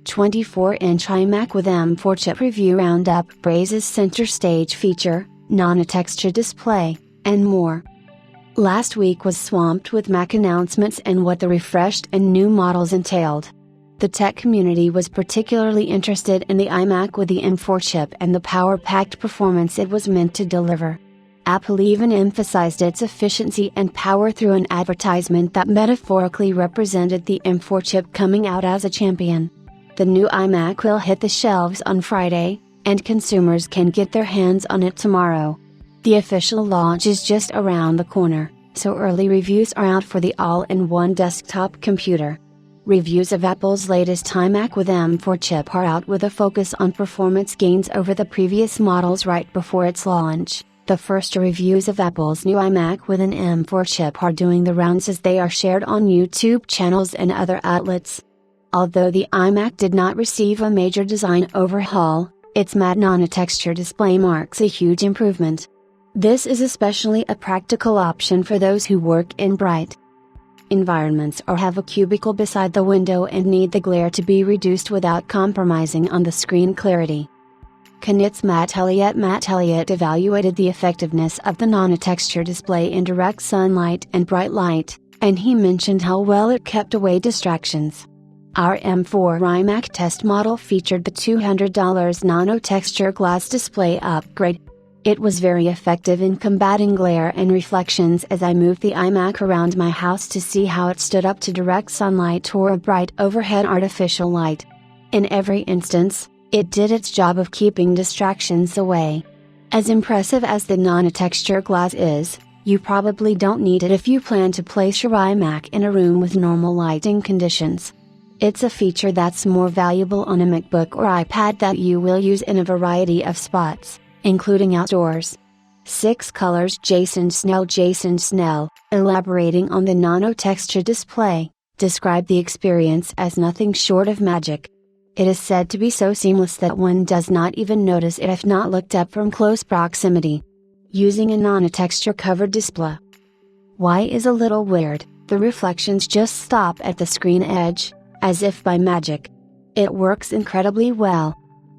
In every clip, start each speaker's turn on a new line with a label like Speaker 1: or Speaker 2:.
Speaker 1: 24-inch iMac with M4 chip review, Roundup praises center stage feature, Nano texture display, and more. Last week was swamped with Mac announcements and what the refreshed and new models entailed. The tech community was particularly interested in the iMac with the M4 chip and the power-packed performance it was meant to deliver. Apple even emphasized its efficiency and power through an advertisement that metaphorically represented the M4 chip coming out as a champion. The new iMac will hit the shelves on Friday, and consumers can get their hands on it tomorrow. The official launch is just around the corner, so early reviews are out for the all-in-one desktop computer. Reviews of Apple's latest iMac with M4 chip are out with a focus on performance gains over the previous models right before its launch. The first reviews of Apple's new iMac with an M4 chip are doing the rounds as they are shared on YouTube channels and other outlets. Although the iMac did not receive a major design overhaul, its matte Nano texture display marks a huge improvement. This is especially a practical option for those who work in bright environments or have a cubicle beside the window and need the glare to be reduced without compromising on the screen clarity. Knit's Matt Elliott evaluated the effectiveness of the Nano texture display in direct sunlight and bright light, and he mentioned how well it kept away distractions. Our M4 iMac test model featured the $200 Nano texture glass display upgrade. It was very effective in combating glare and reflections as I moved the iMac around my house to see how it stood up to direct sunlight or a bright overhead artificial light. In every instance, it did its job of keeping distractions away. As impressive as the Nano texture glass is, you probably don't need it if you plan to place your iMac in a room with normal lighting conditions. It's a feature that's more valuable on a MacBook or iPad that you will use in a variety of spots, including outdoors. 6 Colors Jason Snell, elaborating on the Nano texture display, described the experience as nothing short of magic. It is said to be so seamless that one does not even notice it if not looked up from close proximity. Using a Nano texture covered display. Why is a little weird, the reflections just stop at the screen edge, as if by magic. It works incredibly well.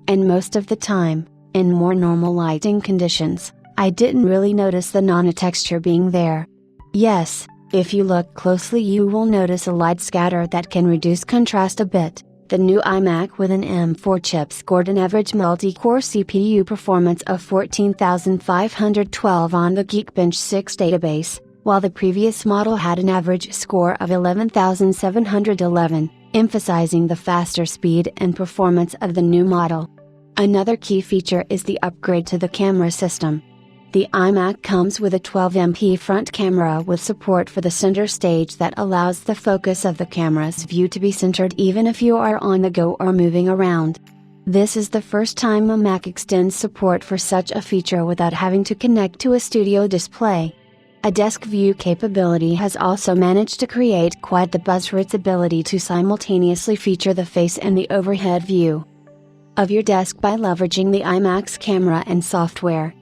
Speaker 1: And most of the time, in more normal lighting conditions, I didn't really notice the Nano texture being there. Yes, if you look closely you will notice a light scatter that can reduce contrast a bit. The new iMac with an M4 chip scored an average multi-core CPU performance of 14,512 on the Geekbench 6 database, while the previous model had an average score of 11,711, emphasizing the faster speed and performance of the new model. Another key feature is the upgrade to the camera system. The iMac comes with a 12MP front camera with support for the center stage that allows the focus of the camera's view to be centered even if you are on the go or moving around. This is the first time a Mac extends support for such a feature without having to connect to a studio display. A desk view capability has also managed to create quite the buzz for its ability to simultaneously feature the face and the overhead view of your desk by leveraging the iMac's camera and software.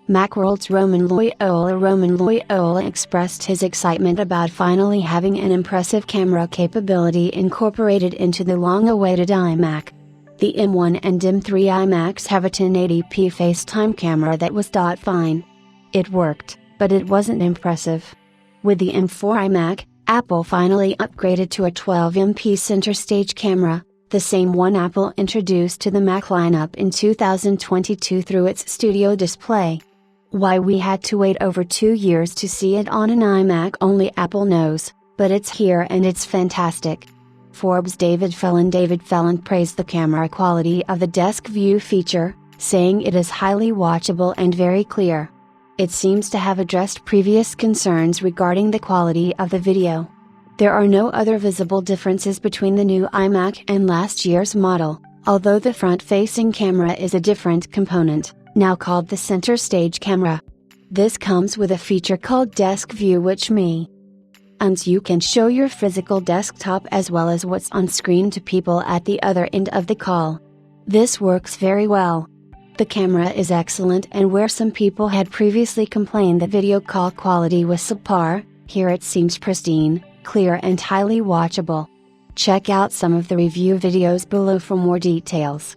Speaker 1: Macworld's Roman Loyola expressed his excitement about finally having an impressive camera capability incorporated into the long-awaited iMac. The M1 and M3 iMacs have a 1080p FaceTime camera that was fine. It worked, but it wasn't impressive. With the M4 iMac, Apple finally upgraded to a 12MP center stage camera, the same one Apple introduced to the Mac lineup in 2022 through its Studio display. Why we had to wait over 2 years to see it on an iMac only Apple knows, but it's here and it's fantastic. Forbes' David Fellon praised the camera quality of the desk view feature, saying it is highly watchable and very clear. It seems to have addressed previous concerns regarding the quality of the video. There are no other visible differences between the new iMac and last year's model, although the front-facing camera is a different component, now called the center stage camera. This comes with a feature called Desk View which means you can show your physical desktop as well as what's on screen to people at the other end of the call. This works very well. The camera is excellent, and where some people had previously complained that video call quality was subpar, here it seems pristine, clear and highly watchable. Check out some of the review videos below for more details.